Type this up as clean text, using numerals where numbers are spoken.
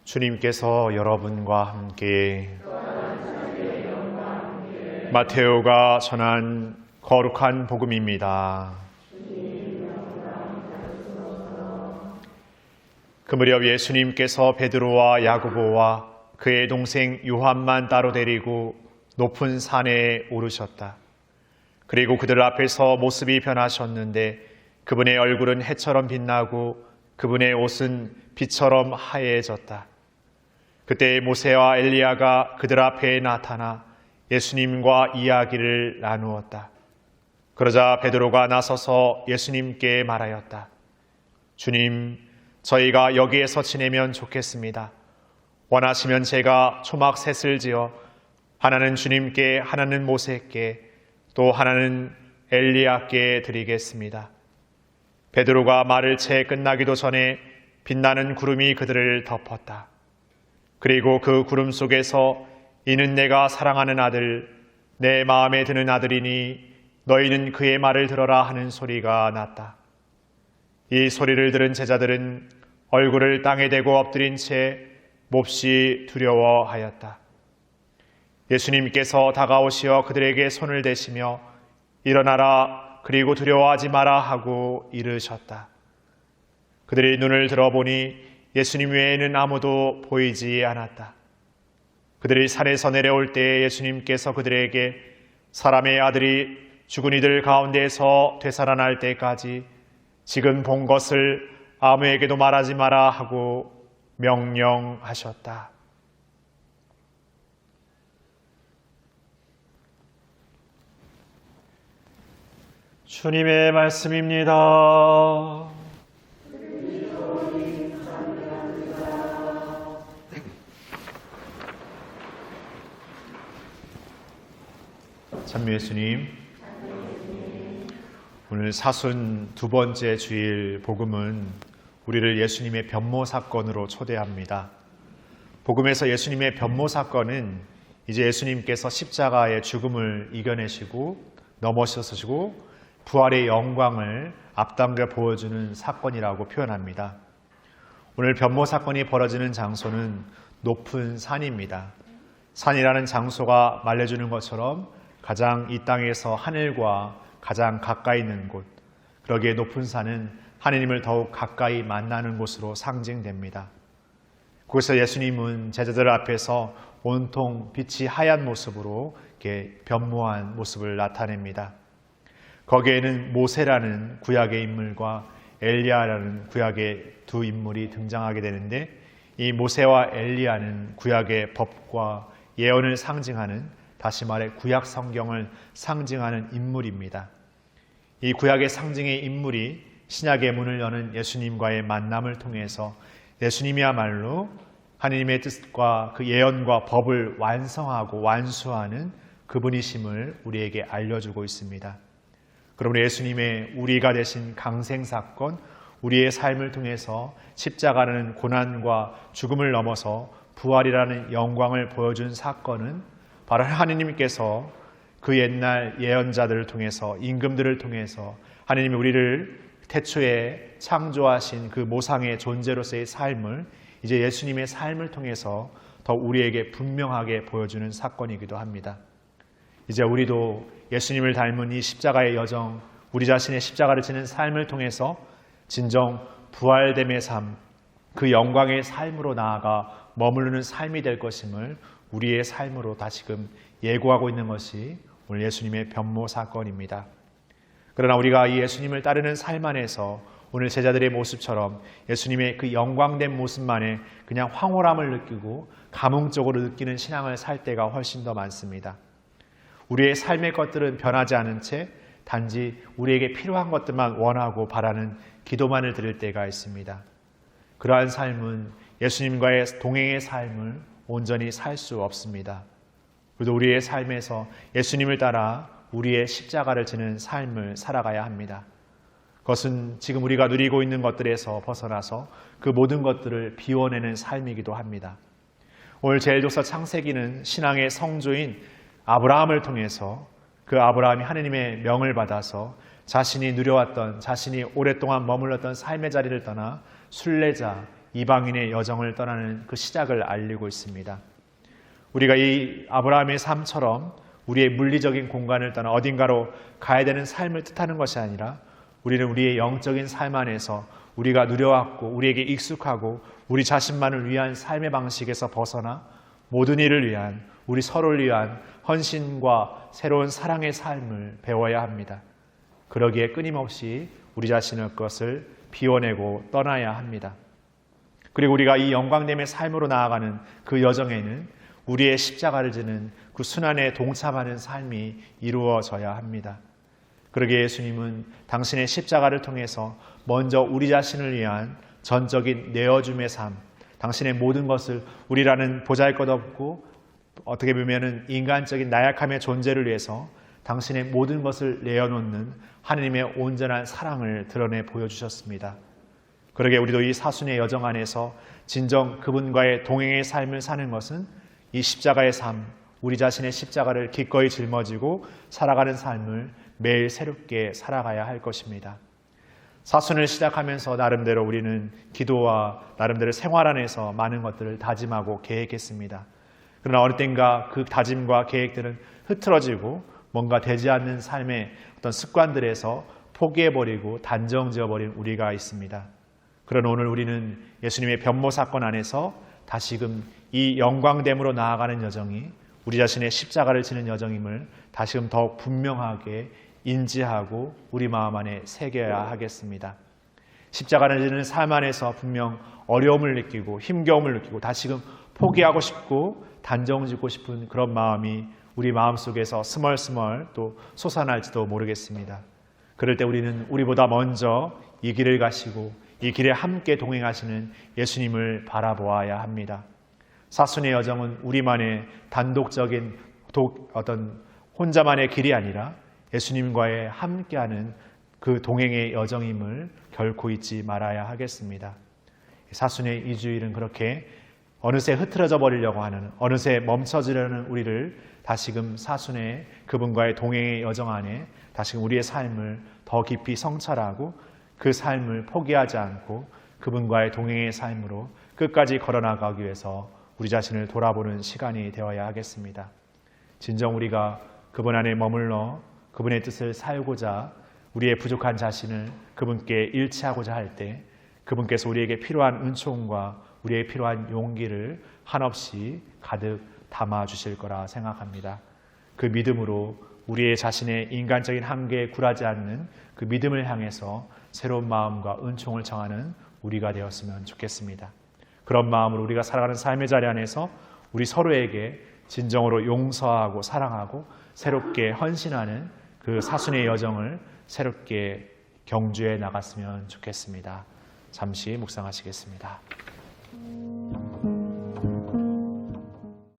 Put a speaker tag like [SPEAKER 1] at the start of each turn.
[SPEAKER 1] 주님께서 여러분과 함께 마테오가 전한 거룩한 복음입니다. 그 무렵 예수님께서 베드로와 야고보와 그의 동생 요한만 따로 데리고 높은 산에 오르셨다. 그리고 그들 앞에서 모습이 변하셨는데 그분의 얼굴은 해처럼 빛나고 그분의 옷은 빛처럼 하얘졌다. 그때 모세와 엘리야가 그들 앞에 나타나 예수님과 이야기를 나누었다. 그러자 베드로가 나서서 예수님께 말하였다. 주님, 저희가 여기에서 지내면 좋겠습니다. 원하시면 제가 초막셋을 지어 하나는 주님께, 하나는 모세께, 또 하나는 엘리야께 드리겠습니다. 베드로가 말을 채 끝나기도 전에 빛나는 구름이 그들을 덮었다. 그리고 그 구름 속에서 이는 내가 사랑하는 아들, 내 마음에 드는 아들이니 너희는 그의 말을 들어라 하는 소리가 났다. 이 소리를 들은 제자들은 얼굴을 땅에 대고 엎드린 채 몹시 두려워하였다. 예수님께서 다가오시어 그들에게 손을 대시며 일어나라, 그리고 두려워하지 마라 하고 이르셨다. 그들이 눈을 들어보니 예수님 외에는 아무도 보이지 않았다. 그들이 산에서 내려올 때 예수님께서 그들에게 사람의 아들이 죽은 이들 가운데에서 되살아날 때까지 지금 본 것을 아무에게도 말하지 마라 하고 명령하셨다. 주님의 말씀입니다. 찬미 예수님, 오늘 사순 두 번째 주일 복음은 우리를 예수님의 변모 사건으로 초대합니다. 복음에서 예수님의 변모 사건은 이제 예수님께서 십자가의 죽음을 이겨내시고 넘어서시고 부활의 영광을 앞당겨 보여주는 사건이라고 표현합니다. 오늘 변모 사건이 벌어지는 장소는 높은 산입니다. 산이라는 장소가 말해주는 것처럼 가장 이 땅에서 하늘과 가장 가까이 있는 곳, 그러기에 높은 산은 하느님을 더욱 가까이 만나는 곳으로 상징됩니다. 거기서 예수님은 제자들 앞에서 온통 빛이 하얀 모습으로 이렇게 변모한 모습을 나타냅니다. 거기에는 모세라는 구약의 인물과 엘리야라는 구약의 두 인물이 등장하게 되는데, 이 모세와 엘리야는 구약의 법과 예언을 상징하는, 다시 말해 구약 성경을 상징하는 인물입니다. 이 구약의 상징의 인물이 신약의 문을 여는 예수님과의 만남을 통해서 예수님이야말로 하느님의 뜻과 그 예언과 법을 완성하고 완수하는 그분이심을 우리에게 알려주고 있습니다. 그러므로 예수님의 우리가 되신 강생사건, 우리의 삶을 통해서 십자가라는 고난과 죽음을 넘어서 부활이라는 영광을 보여준 사건은 바로 하느님께서 그 옛날 예언자들을 통해서, 임금들을 통해서 하느님이 우리를 태초에 창조하신 그 모상의 존재로서의 삶을 이제 예수님의 삶을 통해서 더 우리에게 분명하게 보여주는 사건이기도 합니다. 이제 우리도 예수님을 닮은 이 십자가의 여정, 우리 자신의 십자가를 지는 삶을 통해서 진정 부활됨의 삶, 그 영광의 삶으로 나아가 머무르는 삶이 될 것임을 우리의 삶으로 다시금 예고하고 있는 것이 오늘 예수님의 변모 사건입니다. 그러나 우리가 이 예수님을 따르는 삶 안에서 오늘 제자들의 모습처럼 예수님의 그 영광된 모습만에 그냥 황홀함을 느끼고 감흥적으로 느끼는 신앙을 살 때가 훨씬 더 많습니다. 우리의 삶의 것들은 변하지 않은 채 단지 우리에게 필요한 것들만 원하고 바라는 기도만을 드릴 때가 있습니다. 그러한 삶은 예수님과의 동행의 삶을 온전히 살 수 없습니다. 그래도 우리의 삶에서 예수님을 따라 우리의 십자가를 지는 삶을 살아가야 합니다. 그것은 지금 우리가 누리고 있는 것들에서 벗어나서 그 모든 것들을 비워내는 삶이기도 합니다. 오늘 제1독서 창세기는 신앙의 성조인 아브라함을 통해서 그 아브라함이 하느님의 명을 받아서 자신이 누려왔던, 자신이 오랫동안 머물렀던 삶의 자리를 떠나 순례자, 이방인의 여정을 떠나는 그 시작을 알리고 있습니다. 우리가 이 아브라함의 삶처럼 우리의 물리적인 공간을 떠나 어딘가로 가야 되는 삶을 뜻하는 것이 아니라 우리는 우리의 영적인 삶 안에서 우리가 누려왔고 우리에게 익숙하고 우리 자신만을 위한 삶의 방식에서 벗어나 모든 이를 위한, 우리 서로를 위한 헌신과 새로운 사랑의 삶을 배워야 합니다. 그러기에 끊임없이 우리 자신의 것을 비워내고 떠나야 합니다. 그리고 우리가 이 영광됨의 삶으로 나아가는 그 여정에는 우리의 십자가를 지는 그 순환에 동참하는 삶이 이루어져야 합니다. 그러기에 예수님은 당신의 십자가를 통해서 먼저 우리 자신을 위한 전적인 내어줌의 삶, 당신의 모든 것을 우리라는 보잘것없고 어떻게 보면 인간적인 나약함의 존재를 위해서 당신의 모든 것을 내어놓는 하느님의 온전한 사랑을 드러내 보여주셨습니다. 그러게 우리도 이 사순의 여정 안에서 진정 그분과의 동행의 삶을 사는 것은 이 십자가의 삶, 우리 자신의 십자가를 기꺼이 짊어지고 살아가는 삶을 매일 새롭게 살아가야 할 것입니다. 사순을 시작하면서 나름대로 우리는 기도와 나름대로 생활 안에서 많은 것들을 다짐하고 계획했습니다. 그러나 어느 땐가 그 다짐과 계획들은 흐트러지고 뭔가 되지 않는 삶의 어떤 습관들에서 포기해버리고 단정지어버린 우리가 있습니다. 그러나 오늘 우리는 예수님의 변모 사건 안에서 다시금 이 영광됨으로 나아가는 여정이 우리 자신의 십자가를 지는 여정임을 다시금 더욱 분명하게 인지하고 우리 마음 안에 새겨야 하겠습니다. 십자가를 지는 삶 안에서 분명 어려움을 느끼고 힘겨움을 느끼고 다시금 포기하고 싶고 단정짓고 싶은 그런 마음이 우리 마음속에서 스멀스멀 또 솟아날지도 모르겠습니다. 그럴 때 우리는 우리보다 먼저 이 길을 가시고 이 길에 함께 동행하시는 예수님을 바라보아야 합니다. 사순의 여정은 우리만의 단독적인 어떤 혼자만의 길이 아니라 예수님과의 함께하는 그 동행의 여정임을 결코 잊지 말아야 하겠습니다. 사순의 이 주일은 그렇게 어느새 흐트러져 버리려고 하는, 어느새 멈춰지려는 우리를 다시금 사순의 그분과의 동행의 여정 안에 다시금 우리의 삶을 더 깊이 성찰하고 그 삶을 포기하지 않고 그분과의 동행의 삶으로 끝까지 걸어나가기 위해서 우리 자신을 돌아보는 시간이 되어야 하겠습니다. 진정 우리가 그분 안에 머물러 그분의 뜻을 살고자 우리의 부족한 자신을 그분께 일치하고자 할 때 그분께서 우리에게 필요한 은총과 우리에게 필요한 용기를 한없이 가득 담아주실 거라 생각합니다. 그 믿음으로 우리의 자신의 인간적인 한계에 굴하지 않는 그 믿음을 향해서 새로운 마음과 은총을 청하는 우리가 되었으면 좋겠습니다. 그런 마음으로 우리가 살아가는 삶의 자리 안에서 우리 서로에게 진정으로 용서하고 사랑하고 새롭게 헌신하는 그 사순의 여정을 새롭게 경주해 나갔으면 좋겠습니다. 잠시 묵상하시겠습니다.